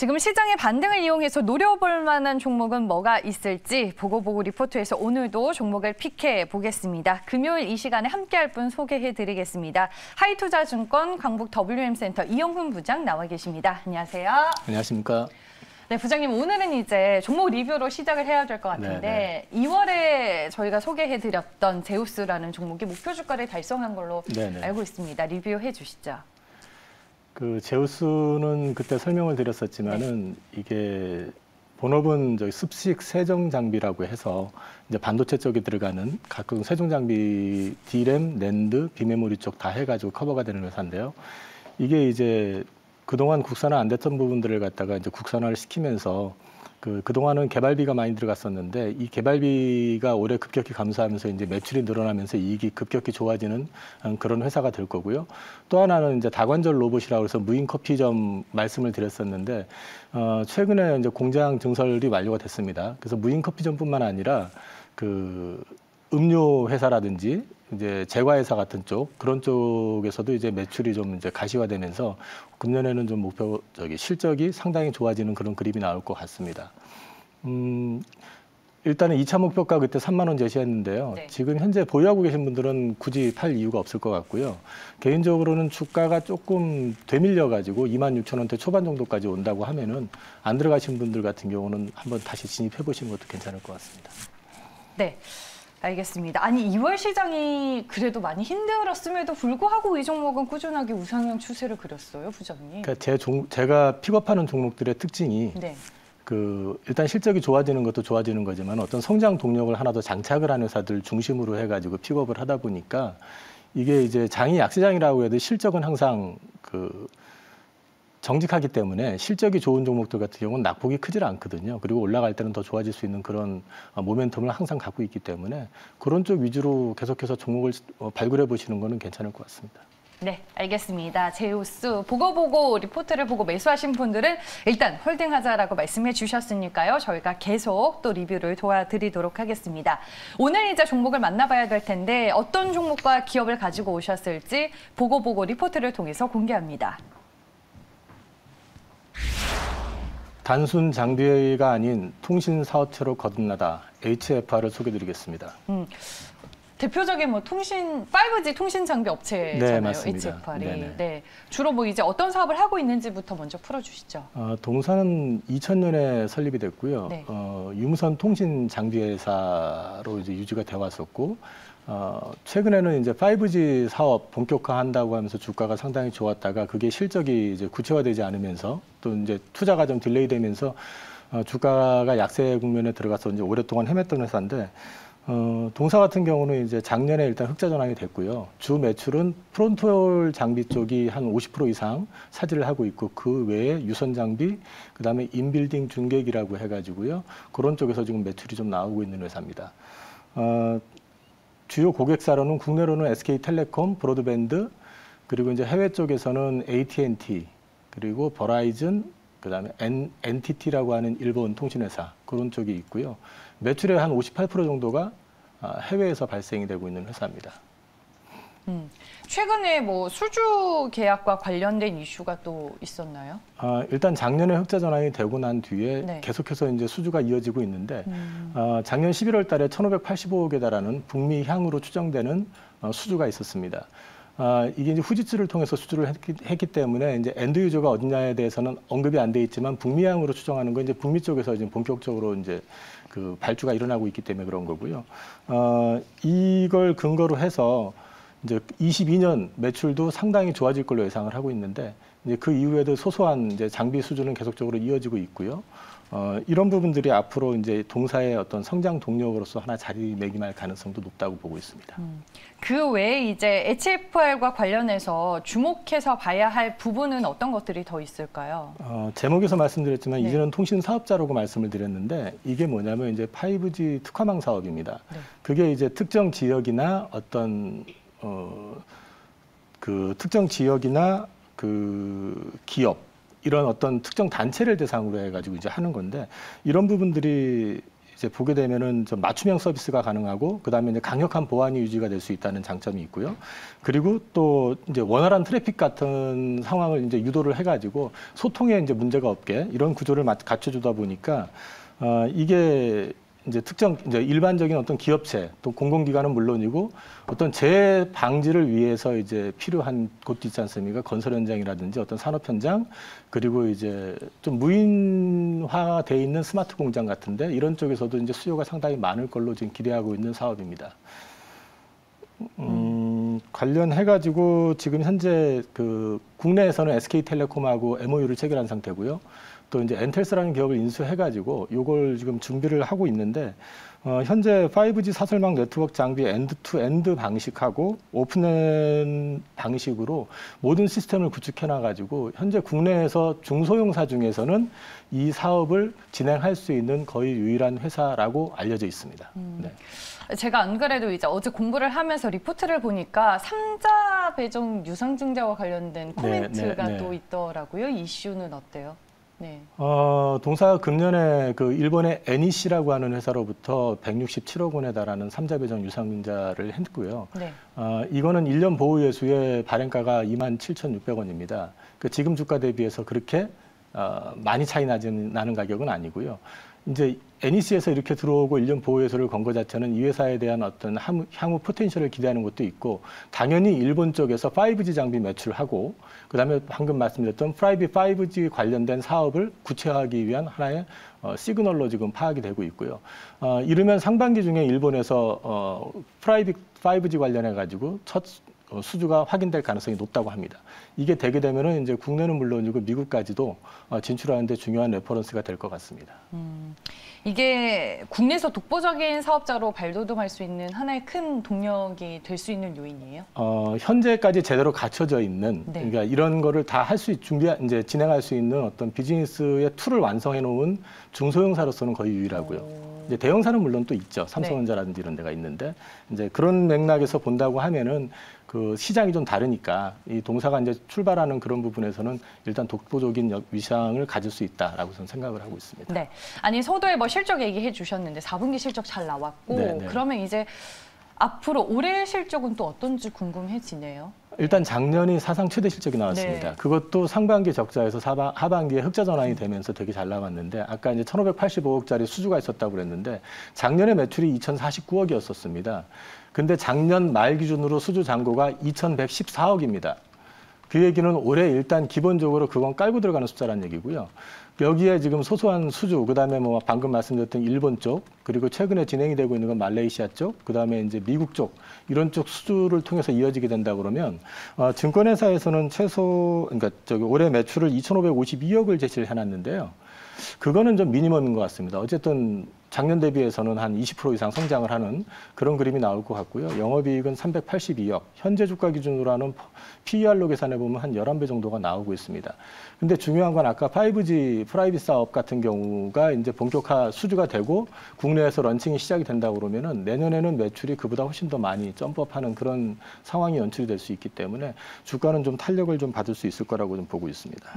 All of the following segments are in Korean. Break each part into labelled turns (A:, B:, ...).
A: 지금 시장의 반등을 이용해서 노려볼 만한 종목은 뭐가 있을지 보고보고 리포트에서 오늘도 종목을 픽해 보겠습니다. 금요일 이 시간에 함께할 분 소개해드리겠습니다. 하이투자증권 강북 WM센터 이영훈 부장 나와 계십니다. 안녕하세요.
B: 안녕하십니까.
A: 네, 부장님 오늘은 이제 종목 리뷰로 시작을 해야 될 것 같은데 2월에 저희가 소개해드렸던 제우스라는 종목이 목표 주가를 달성한 걸로 알고 있습니다. 리뷰해 주시죠.
B: 그 제우스는 그때 설명을 드렸었지만은 이게 본업은 저기 습식 세정 장비라고 해서 이제 반도체 쪽에 들어가는 각종 세정 장비 D램, 낸드, 비메모리 쪽 다 해가지고 커버가 되는 회사인데요. 이게 이제 그동안 국산화 안 됐던 부분들을 갖다가 이제 국산화를 시키면서 그동안은 개발비가 많이 들어갔었는데 이 개발비가 올해 급격히 감소하면서 이제 매출이 늘어나면서 이익이 급격히 좋아지는 그런 회사가 될 거고요. 또 하나는 이제 다관절 로봇이라고 해서 무인 커피점 말씀을 드렸었는데 최근에 이제 공장 증설이 완료가 됐습니다. 그래서 무인 커피점뿐만 아니라 그 음료 회사라든지 이제 제과회사 같은 쪽 그런 쪽에서도 이제 매출이 좀 이제 가시화되면서 금년에는 좀 목표 실적이 상당히 좋아지는 그런 그림이 나올 것 같습니다. 일단은 2차 목표가 그때 3만 원 제시했는데요. 지금 현재 보유하고 계신 분들은 굳이 팔 이유가 없을 것 같고요. 개인적으로는 주가가 조금 되밀려 가지고 26,000원대 초반 정도까지 온다고 하면은 안 들어가신 분들 같은 경우는 한번 다시 진입해 보시는 것도 괜찮을 것 같습니다.
A: 네. 알겠습니다. 아니 2월 시장이 그래도 많이 힘들었음에도 불구하고 이 종목은 꾸준하게 우상향 추세를 그렸어요, 부장님.
B: 그러니까 제가 픽업하는 종목들의 특징이 일단 실적이 좋아지는 것도 좋아지는 거지만 어떤 성장 동력을 하나 더 장착을 하는 회사들 중심으로 해가지고 픽업을 하다 보니까 이게 이제 장이 약세장이라고 해도 실적은 항상 정직하기 때문에 실적이 좋은 종목들 같은 경우는 낙폭이 크질 않거든요. 그리고 올라갈 때는 더 좋아질 수 있는 그런 모멘텀을 항상 갖고 있기 때문에 그런 쪽 위주로 계속해서 종목을 발굴해 보시는 거는 괜찮을 것 같습니다.
A: 네, 알겠습니다. 제우스 보고 리포트를 보고 매수하신 분들은 일단 홀딩하자라고 말씀해 주셨으니까요. 저희가 계속 또 리뷰를 도와드리도록 하겠습니다. 오늘 이제 종목을 만나봐야 될 텐데 어떤 종목과 기업을 가지고 오셨을지 보고 리포트를 통해서 공개합니다.
B: 단순 장비가 아닌 통신 사업체로 거듭나다 HFR을 소개드리겠습니다.
A: 대표적인 뭐 5G 통신 장비 업체잖아요.
B: 네, 맞습니다.
A: HFR이. 네. 주로 뭐 이제 어떤 사업을 하고 있는지부터 먼저 풀어주시죠.
B: 동사는 2000년에 설립이 됐고요. 유무선 통신 장비 회사로 이제 유지가 되어 왔었고, 최근에는 이제 5G 사업 본격화한다고 하면서 주가가 상당히 좋았다가 그게 실적이 이제 구체화되지 않으면서 또 이제 투자가 좀 딜레이되면서 주가가 약세 국면에 들어가서 이제 오랫동안 헤맸던 회사인데 동사 같은 경우는 이제 작년에 일단 흑자 전환이 됐고요. 주 매출은 프론토 장비 쪽이 한 50% 이상 차지를 하고 있고 그 외에 유선 장비, 그다음에 인빌딩 중계기라고 해가지고요. 그런 쪽에서 지금 매출이 좀 나오고 있는 회사입니다. 주요 고객사로는 국내로는 SK텔레콤, 브로드밴드, 그리고 이제 해외 쪽에서는 AT&T, 그리고 버라이즌, 그다음에 NTT라고 하는 일본 통신회사 그런 쪽이 있고요. 매출의 한 58% 정도가 해외에서 발생이 되고 있는 회사입니다.
A: 최근에 뭐 수주 계약과 관련된 이슈가 또 있었나요?
B: 일단 작년에 흑자 전환이 되고 난 뒤에 계속해서 이제 수주가 이어지고 있는데 작년 11월 달에 1,585억에 달하는 북미 향으로 추정되는 수주가 있었습니다. 이게 이제 후지츠를 통해서 수주를 했기 때문에 이제 엔드 유저가 어디냐에 대해서는 언급이 안 돼 있지만 북미향으로 추정하는 건 이제 북미 쪽에서 지금 본격적으로 이제 그 발주가 일어나고 있기 때문에 그런 거고요. 이걸 근거로 해서 이제 22년 매출도 상당히 좋아질 걸로 예상을 하고 있는데 이제 그 이후에도 소소한 이제 장비 수주는 계속적으로 이어지고 있고요. 이런 부분들이 앞으로 이제 동사의 어떤 성장 동력으로서 하나 자리매김할 가능성도 높다고 보고 있습니다.
A: 그 외에 이제 HFR과 관련해서 주목해서 봐야 할 부분은 어떤 것들이 더 있을까요?
B: 제목에서 말씀드렸지만 이제는 통신 사업자라고 말씀을 드렸는데 이게 뭐냐면 이제 5G 특화망 사업입니다. 그게 이제 특정 지역이나 어떤 그 특정 지역이나 그 기업 이런 어떤 특정 단체를 대상으로 해가지고 이제 하는 건데 이런 부분들이 이제 보게 되면은 좀 맞춤형 서비스가 가능하고 그다음에 이제 강력한 보안이 유지가 될 수 있다는 장점이 있고요. 그리고 또 이제 원활한 트래픽 같은 상황을 이제 유도를 해가지고 소통에 이제 문제가 없게 이런 구조를 갖춰주다 보니까 이게 이제 이제 일반적인 어떤 기업체 또 공공기관은 물론이고 어떤 재해 방지를 위해서 이제 필요한 곳도 있지 않습니까? 건설 현장이라든지 어떤 산업 현장 그리고 이제 좀 무인화돼 있는 스마트 공장 같은데 이런 쪽에서도 이제 수요가 상당히 많을 걸로 지금 기대하고 있는 사업입니다. 관련해가지고 지금 현재 그 국내에서는 SK텔레콤하고 MOU를 체결한 상태고요. 또 이제 엔텔스라는 기업을 인수해가지고 요걸 지금 준비를 하고 있는데 현재 5G 사설망 네트워크 장비 엔드-투-엔드 방식하고 오픈랜 방식으로 모든 시스템을 구축해놔가지고 현재 국내에서 중소형사 중에서는 이 사업을 진행할 수 있는 거의 유일한 회사라고 알려져 있습니다. 네.
A: 제가 안 그래도 이제 어제 공부를 하면서 리포트를 보니까 3자 배정 유상증자와 관련된 코멘트가 또 있더라고요. 이슈는 어때요? 네.
B: 동사가 금년에 그 일본의 NEC라고 하는 회사로부터 167억 원에 달하는 3자 배정 유상증자를 했고요. 네. 이거는 1년 보유예수의 발행가가 27,600원입니다. 그 지금 주가 대비해서 그렇게 많이 차이 나는 가격은 아니고요. 이제 NEC에서 이렇게 들어오고 1년 보유예수를 건 것 자체는 이 회사에 대한 어떤 향후 포텐셜을 기대하는 것도 있고 당연히 일본 쪽에서 5G 장비 매출하고 그다음에 방금 말씀드렸던 프라이빗 5G 관련된 사업을 구체화하기 위한 하나의 시그널로 지금 파악이 되고 있고요. 이르면 상반기 중에 일본에서 프라이빗 5G 관련해 가지고 첫 수주가 확인될 가능성이 높다고 합니다. 이게 되게 되면은 이제 국내는 물론이고 미국까지도 진출하는 데 중요한 레퍼런스가 될 것 같습니다.
A: 이게 국내에서 독보적인 사업자로 발돋움할 수 있는 하나의 큰 동력이 될 수 있는 요인이에요?
B: 현재까지 제대로 갖춰져 있는 그러니까 이런 거를 다 할 수 이제 진행할 수 있는 어떤 비즈니스의 툴을 완성해 놓은 중소형사로서는 거의 유일하고요. 이제 대형사는 물론 또 있죠. 삼성전자라든지 이런 데가 있는데 이제 그런 맥락에서 본다고 하면은 그 시장이 좀 다르니까 이 동사가 이제 출발하는 그런 부분에서는 일단 독보적인 위상을 가질 수 있다라고 저는 생각을 하고 있습니다.
A: 네. 아니 서두에 뭐 실적 얘기해 주셨는데 4분기 실적 잘 나왔고 그러면 이제 앞으로 올해 실적은 또 어떤지 궁금해지네요.
B: 일단 작년이 사상 최대 실적이 나왔습니다. 그것도 상반기 적자에서 하반기에 흑자 전환이 되면서 되게 잘 나왔는데 아까 이제 1,585억짜리 수주가 있었다고 그랬는데 작년에 매출이 2,049억이었었습니다. 근데 작년 말 기준으로 수주 잔고가 2,114억입니다. 그 얘기는 올해 일단 기본적으로 그건 깔고 들어가는 숫자란 얘기고요. 여기에 지금 소소한 수주, 그다음에 뭐 방금 말씀드렸던 일본 쪽, 그리고 최근에 진행이 되고 있는 건 말레이시아 쪽, 그다음에 이제 미국 쪽 이런 쪽 수주를 통해서 이어지게 된다 그러면 증권회사에서는 그러니까 올해 매출을 2,552억을 제시를 해놨는데요. 그거는 좀 미니멈인 것 같습니다. 어쨌든 작년 대비해서는 한 20% 이상 성장을 하는 그런 그림이 나올 것 같고요. 영업이익은 382억, 현재 주가 기준으로 하는 PER로 계산해 보면 한 11배 정도가 나오고 있습니다. 근데 중요한 건 아까 5G 프라이빗 사업 같은 경우가 이제 본격화 수주가 되고 국내에서 런칭이 시작이 된다고 그러면은 내년에는 매출이 그보다 훨씬 더 많이 점프업하는 그런 상황이 연출이 될 수 있기 때문에 주가는 좀 탄력을 좀 받을 수 있을 거라고 좀 보고 있습니다.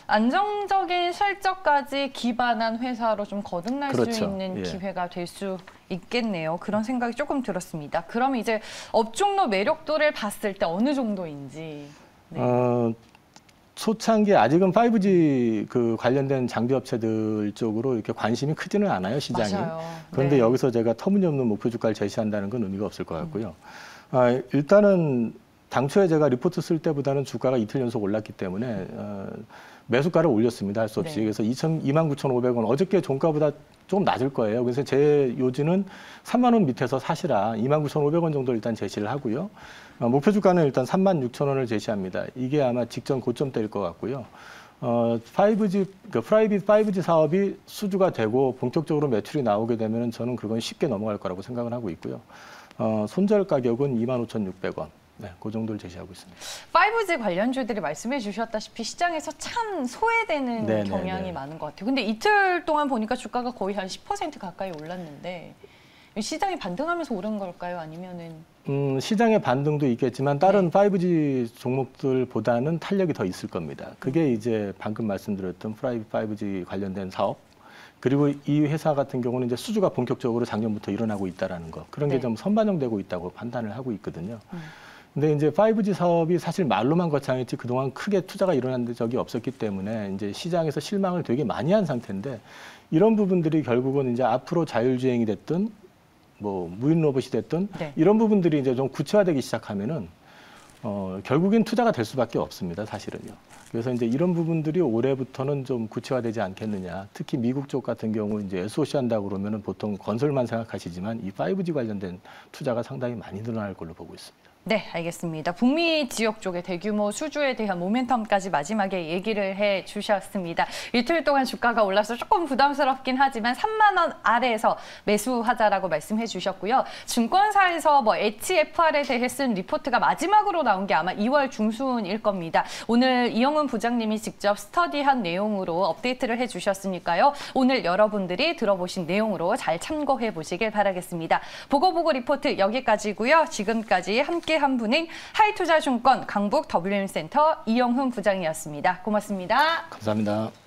A: 안정적인 실적까지 기반한 회사로 좀 거듭날 수 있는 기회가 될 수 있겠네요. 그런 생각이 조금 들었습니다. 그럼 이제 업종로 매력도를 봤을 때 어느 정도인지.
B: 초창기 아직은 5G 그 관련된 장비 업체들 쪽으로 이렇게 관심이 크지는 않아요, 시장이.
A: 맞아요.
B: 그런데 여기서 제가 터무니없는 목표 주가를 제시한다는 건 의미가 없을 것 같고요. 일단은 당초에 제가 리포트 쓸 때보다는 주가가 이틀 연속 올랐기 때문에 매수가를 올렸습니다. 할 수 없이. 그래서 29,500원, 어저께 종가보다 조금 낮을 거예요. 그래서 제 요지는 3만 원 밑에서 사시라 29,500원 정도 일단 제시를 하고요. 목표 주가는 일단 36,000원을 제시합니다. 이게 아마 직전 고점대일 것 같고요. 5G, 그 프라이빗 5G 사업이 수주가 되고 본격적으로 매출이 나오게 되면 저는 그건 쉽게 넘어갈 거라고 생각을 하고 있고요. 손절 가격은 25,600원. 네, 그 정도를 제시하고 있습니다.
A: 5G 관련주들이 말씀해 주셨다시피 시장에서 참 소외되는 경향이 많은 것 같아요. 근데 이틀 동안 보니까 주가가 거의 한 10% 가까이 올랐는데 시장이 반등하면서 오른 걸까요? 아니면은?
B: 시장의 반등도 있겠지만 다른 5G 종목들보다는 탄력이 더 있을 겁니다. 그게 이제 방금 말씀드렸던 프라이빗 5G 관련된 사업, 그리고 이 회사 같은 경우는 이제 수주가 본격적으로 작년부터 일어나고 있다라는 거, 그런 게
A: 네.
B: 좀 선반영되고 있다고 판단을 하고 있거든요. 근데 이제 5G 사업이 사실 말로만 거창했지 그동안 크게 투자가 일어난 적이 없었기 때문에 이제 시장에서 실망을 되게 많이 한 상태인데, 이런 부분들이 결국은 이제 앞으로 자율주행이 됐든 뭐 무인 로봇이 됐든
A: 네.
B: 이런 부분들이 이제 좀 구체화되기 시작하면은 결국엔 투자가 될 수밖에 없습니다, 사실은요. 그래서 이제 이런 부분들이 올해부터는 좀 구체화되지 않겠느냐. 특히 미국 쪽 같은 경우 이제 SOC 한다고 그러면은 보통 건설만 생각하시지만 이 5G 관련된 투자가 상당히 많이 늘어날 걸로 보고 있습니다.
A: 네, 알겠습니다. 북미 지역 쪽의 대규모 수주에 대한 모멘텀까지 마지막에 얘기를 해 주셨습니다. 이틀 동안 주가가 올라서 조금 부담스럽긴 하지만 3만 원 아래에서 매수하자라고 말씀해 주셨고요. 증권사에서 뭐 HFR에 대해 쓴 리포트가 마지막으로 나온 게 아마 2월 중순일 겁니다. 오늘 이영훈 부장님이 직접 스터디한 내용으로 업데이트를 해 주셨으니까요. 오늘 여러분들이 들어보신 내용으로 잘 참고해 보시길 바라겠습니다. 보고 리포트 여기까지고요. 지금까지 함께 한 분인 하이투자증권 강북 WM센터 이영훈 부장이었습니다. 고맙습니다.
B: 감사합니다.